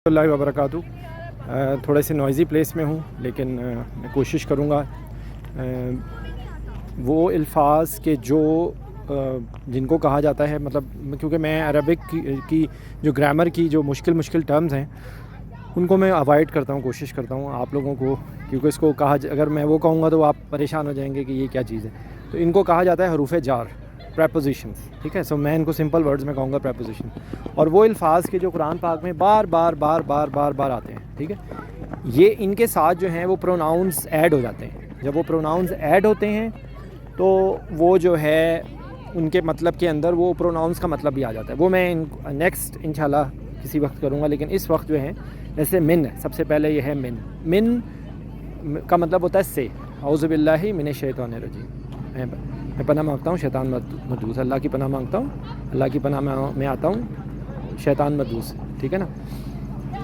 اللہ وبرکاتہ. تھوڑے سے نوائزی پلیس میں ہوں لیکن میں کوشش کروں گا وہ الفاظ کے جو جن کو کہا جاتا ہے، مطلب کیونکہ میں عربک کی جو گرامر کی جو مشکل ٹرمز ہیں ان کو میں اوائڈ کرتا ہوں، کوشش کرتا ہوں آپ لوگوں کو، کیونکہ اس کو اگر میں وہ کہوں گا تو آپ پریشان ہو جائیں گے کہ یہ کیا چیز ہے. تو ان کو کہا جاتا ہے حروف جار، پریپوزیشنز. ٹھیک ہے، سو میں ان کو سمپل ورڈز میں کہوں گا پریپوزیشن، اور وہ الفاظ کے جو قرآن پاک میں بار بار آتے ہیں. ٹھیک ہے، یہ ان کے ساتھ جو ہیں وہ پروناؤنز ایڈ ہو جاتے ہیں. جب وہ پروناؤنز ایڈ ہوتے ہیں تو وہ جو ہے ان کے مطلب کے اندر وہ پروناؤنز کا مطلب بھی آ جاتا ہے. وہ میں نیکسٹ انشاءاللہ کسی وقت کروں گا، لیکن اس وقت جو ہے جیسے من، سب سے پہلے یہ ہے من کا مطلب ہوتا ہے سے. اعوذ باللہ من الشیطان الرجیم، میں پناہ مانگتا ہوں شیطان مدعوس. اللہ کی پناہ مانگتا ہوں، اللہ کی پناہ میں آتا ہوں شیطان مدعوس. ٹھیک ہے نا.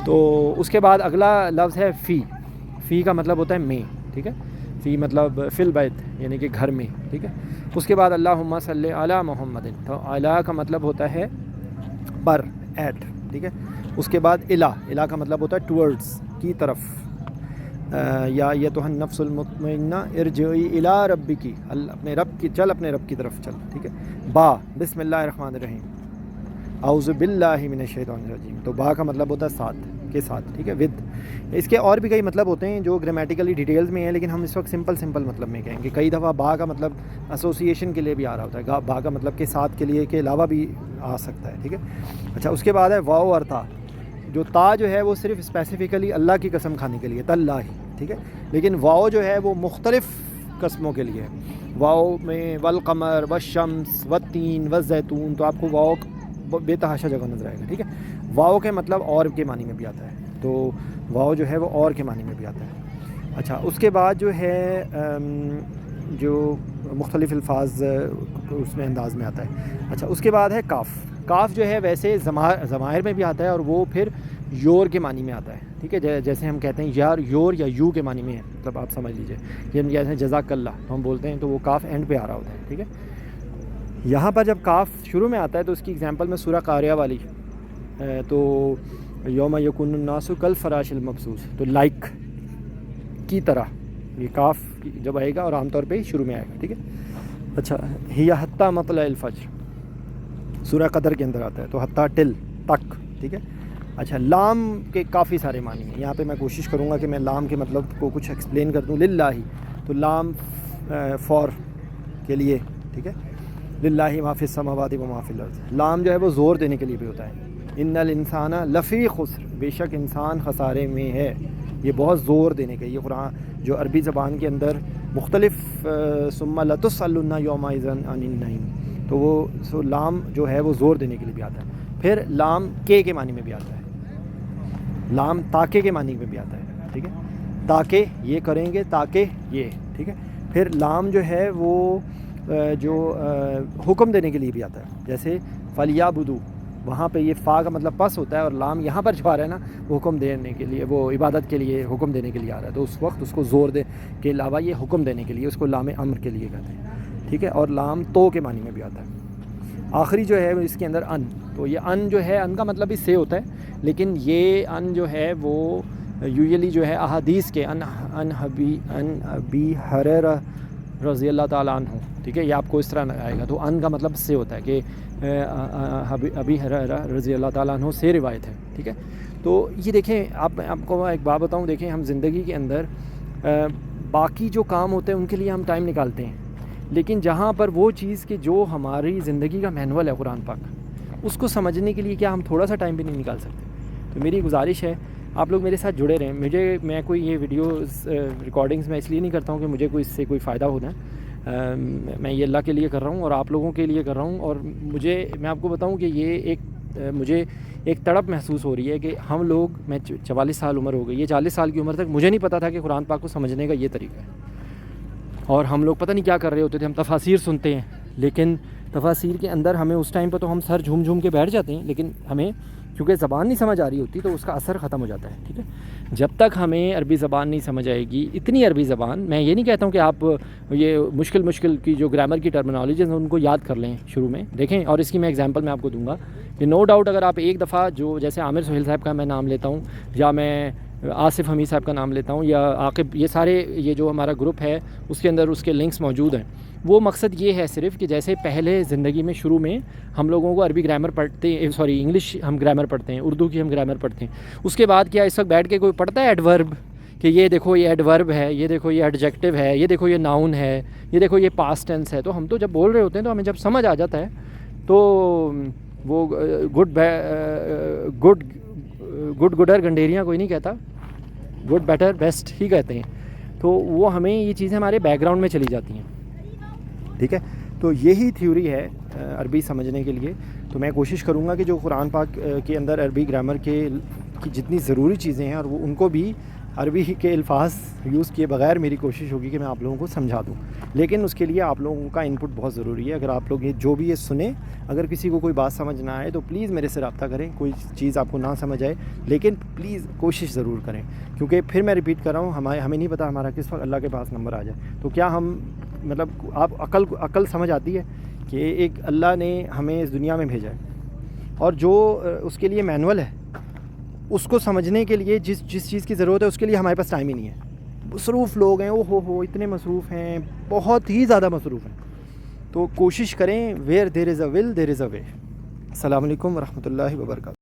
تو اس کے بعد اگلا لفظ ہے فی کا مطلب ہوتا ہے میں. ٹھیک ہے، فی مطلب فی البیت یعنی کہ گھر میں. ٹھیک ہے، اس کے بعد اللہم صلی علی محمد، تو علی کا مطلب ہوتا ہے پر، ایٹ. ٹھیک ہے، اس کے بعد الہ کا مطلب ہوتا ہے ٹورڈز، کی طرف. یا ایتھا النفس المطمئنہ ارجعی الی ربک، اپنے رب کی طرف چل. ٹھیک ہے، بسم اللہ الرحمن الرحیم، اعوذ باللہ من الشیطان الرجیم. تو با کا مطلب ہوتا ہے ساتھ، کے ساتھ. ٹھیک ہے، ود. اس کے اور بھی کئی مطلب ہوتے ہیں جو گرامیٹیکلی ڈیٹیلز میں ہیں، لیکن ہم اس وقت سمپل مطلب میں کہیں گے. کئی دفعہ با کا مطلب ایسوسیشن کے لیے بھی آ رہا ہوتا ہے، با کا مطلب کے ساتھ کے لیے کے علاوہ بھی آ سکتا ہے. ٹھیک ہے. اچھا، اس کے بعد ہے واو اور تا. جو تا جو ہے وہ صرف اسپیسیفکلی اللہ کی قسم کھانے کے لیے، تاللہ. ٹھیک ہے، لیکن واو جو ہے وہ مختلف قسموں کے لیے ہے. واو میں والقمر والشمس والتین والزیتون، تو آپ کو واو بے تحاشا جگہ نظر آئے گا. ٹھیک ہے، واو کے مطلب اور کے معنی میں بھی آتا ہے، تو واو جو ہے وہ اور کے معنی میں بھی آتا ہے. اچھا، اس کے بعد جو ہے جو مختلف الفاظ اس میں انداز میں آتا ہے. اچھا، اس کے بعد ہے کاف جو ہے ویسے ضمائر میں بھی آتا ہے اور وہ پھر یور کے معنی میں آتا ہے. ٹھیک ہے، جیسے ہم کہتے ہیں یار، یور یا یو کے معنی میں ہے، مطلب آپ سمجھ لیجئے. جیسے جزاک اللہ ہم بولتے ہیں تو وہ کاف اینڈ پہ آ رہا ہوتا ہے. ٹھیک ہے، یہاں پر جب کاف شروع میں آتا ہے تو اس کی ایگزامپل میں سورہ قاریہ والی، تو یوم یکون الناس کالفراش المبثوث، تو لائک، کی طرح، یہ کاف جب آئے گا اور عام طور پہ شروع میں آئے گا. ٹھیک ہے. اچھا، ہی حتی مطلع الفجر سورہ قدر کے اندر آتا ہے، تو حتی ٹل، تک. ٹھیک ہے. اچھا، لام کے کافی سارے معنی ہیں. یہاں پہ میں کوشش کروں گا کہ میں لام کے مطلب کو کچھ ایکسپلین کر دوں. للہ، تو لام فور کے لیے. ٹھیک ہے، للہ ما فی السماوات و ما فی الارض. لام جو ہے وہ زور دینے کے لیے بھی ہوتا ہے. ان الانسان لفی خسر، بے شک انسان خسارے میں ہے. یہ بہت زور دینے کا. یہ قرآن جو عربی زبان کے اندر مختلف ثم لتسألن یومئذ عن النعیم، تو وہ لام جو ہے وہ زور دینے کے لیے بھی آتا ہے. پھر لام کے معنی میں بھی آتا ہے، لام تاکہ کے معنی میں بھی آتا ہے. ٹھیک ہے، تاکہ یہ کریں گے، تاکہ یہ. ٹھیک ہے. پھر لام جو ہے وہ جو حکم دینے کے لیے بھی آتا ہے، جیسے فلیعبدوا، وہاں پہ یہ فا کا مطلب پس ہوتا ہے، اور لام یہاں پر جو آ رہا ہے نا وہ حکم دینے کے لیے، وہ عبادت کے لیے حکم دینے کے لیے آ رہا ہے. تو اس وقت اس کو زور دے کے علاوہ یہ حکم دینے کے لیے، اس کو لام امر کے لیے کہتے ہیں. ٹھیک ہے، اور لام تو کے معنی میں بھی آتا ہے. آخری جو ہے اس کے اندر ان، تو یہ ان جو ہے، ان کا مطلب بھی سے ہوتا ہے، لیکن یہ ان جو ہے وہ یوزلی جو ہے احادیث کے ان ابی ہریرہ رضی اللہ تعالیٰ عنہ. ٹھیک ہے، یہ آپ کو اس طرح آئے گا. تو ان کا مطلب سے ہوتا ہے کہ ابی ہریرہ رضی اللہ تعالیٰ عنہ سے روایت ہے. ٹھیک ہے. تو یہ دیکھیں، آپ کو ایک بات بتاؤں، دیکھیں ہم زندگی کے اندر باقی جو کام ہوتے ہیں ان کے لیے ہم ٹائم نکالتے ہیں، لیکن جہاں پر وہ چیز کہ جو ہماری زندگی کا مینول ہے قرآن پاک، اس کو سمجھنے کے لیے کیا ہم تھوڑا سا ٹائم بھی نہیں نکال سکتے؟ تو میری گزارش ہے آپ لوگ میرے ساتھ جڑے رہیں. میں کوئی یہ ویڈیوز ریکارڈنگز میں اس لیے نہیں کرتا ہوں کہ مجھے کوئی اس سے کوئی فائدہ ہونا ہے. میں یہ اللہ کے لیے کر رہا ہوں اور آپ لوگوں کے لیے کر رہا ہوں. اور میں آپ کو بتاؤں کہ یہ مجھے ایک تڑپ محسوس ہو رہی ہے کہ ہم لوگ، میں 44 سال عمر ہو گئی، یہ 40 سال کی عمر تک مجھے نہیں پتا تھا کہ قرآن پاک کو سمجھنے کا یہ طریقہ ہے. اور ہم لوگ پتہ نہیں کیا کر رہے ہوتے تھے. ہم تفاسیر سنتے ہیں، لیکن تفاسیر کے اندر ہمیں اس ٹائم پہ تو ہم سر جھوم کے بیٹھ جاتے ہیں، لیکن ہمیں کیونکہ زبان نہیں سمجھ آ رہی ہوتی تو اس کا اثر ختم ہو جاتا ہے. ٹھیک ہے، جب تک ہمیں عربی زبان نہیں سمجھ آئے گی، اتنی عربی زبان، میں یہ نہیں کہتا ہوں کہ آپ یہ مشکل کی جو گرامر کی ٹرمنالوجیز ہیں ان کو یاد کر لیں شروع میں. دیکھیں، اور اس کی میں ایگزامپل میں آپ کو دوں گا کہ یہ نو ڈاؤٹ اگر آپ ایک دفعہ جو جیسے عامر سہیل صاحب کا میں نام لیتا ہوں, یا میں آصف حمید صاحب کا نام لیتا ہوں, یا عاقب, یہ سارے یہ جو ہمارا گروپ ہے اس کے اندر اس کے لنکس موجود ہیں. وہ مقصد یہ ہے صرف کہ جیسے پہلے زندگی میں شروع میں ہم لوگوں کو عربی گرامر پڑھتے ہیں, سوری انگلش ہم گرامر پڑھتے ہیں, اردو کی ہم گرامر پڑھتے ہیں, اس کے بعد کیا اس وقت بیٹھ کے کوئی پڑھتا ہے ایڈورب کہ یہ دیکھو یہ ایڈورب ہے, یہ دیکھو یہ ایڈجیکٹو ہے, یہ دیکھو یہ ناؤن ہے, یہ دیکھو یہ پاسٹ ٹینس ہے. تو ہم تو جب بول رہے ہوتے ہیں تو ہمیں جب سمجھ آ جاتا ہے تو وہ گڈر گنڈیریاں کوئی نہیں کہتا, گڈ بیٹر بیسٹ ہی کہتے ہیں. تو وہ ہمیں یہ چیزیں ہمارے بیک گراؤنڈ میں چلی جاتی ہیں. ٹھیک ہے, تو یہی تھیوری ہے عربی سمجھنے کے لیے. تو میں کوشش کروں گا کہ جو قرآن پاک کے اندر عربی گرامر کی جتنی ضروری چیزیں ہیں اور وہ ان کو بھی عربی کے الفاظ یوز کیے بغیر میری کوشش ہوگی کہ میں آپ لوگوں کو سمجھا دوں. لیکن اس کے لیے آپ لوگوں کا انپٹ بہت ضروری ہے. اگر آپ لوگ جو بھی یہ سنیں, اگر کسی کو کوئی بات سمجھ نہ آئے تو پلیز میرے سے رابطہ کریں. کوئی چیز آپ کو نہ سمجھ آئے لیکن پلیز کوشش ضرور کریں, کیونکہ پھر میں ریپیٹ کر رہا ہوں, ہمیں نہیں پتہ ہمارا کس وقت اللہ کے پاس نمبر آ جائے. تو کیا ہم مطلب آپ عقل سمجھ آتی ہے کہ ایک اللہ نے ہمیں اس دنیا میں بھیجا ہے, اور جو اس کے لیے مینول ہے اس کو سمجھنے کے لیے جس چیز کی ضرورت ہے اس کے لیے ہمارے پاس ٹائم ہی نہیں ہے. مصروف لوگ ہیں, ہو اتنے مصروف ہیں, بہت ہی زیادہ مصروف ہیں. تو کوشش کریں, ویئر دیر از اے ول دیر از اے وے. السلام علیکم ورحمۃ اللہ وبرکاتہ.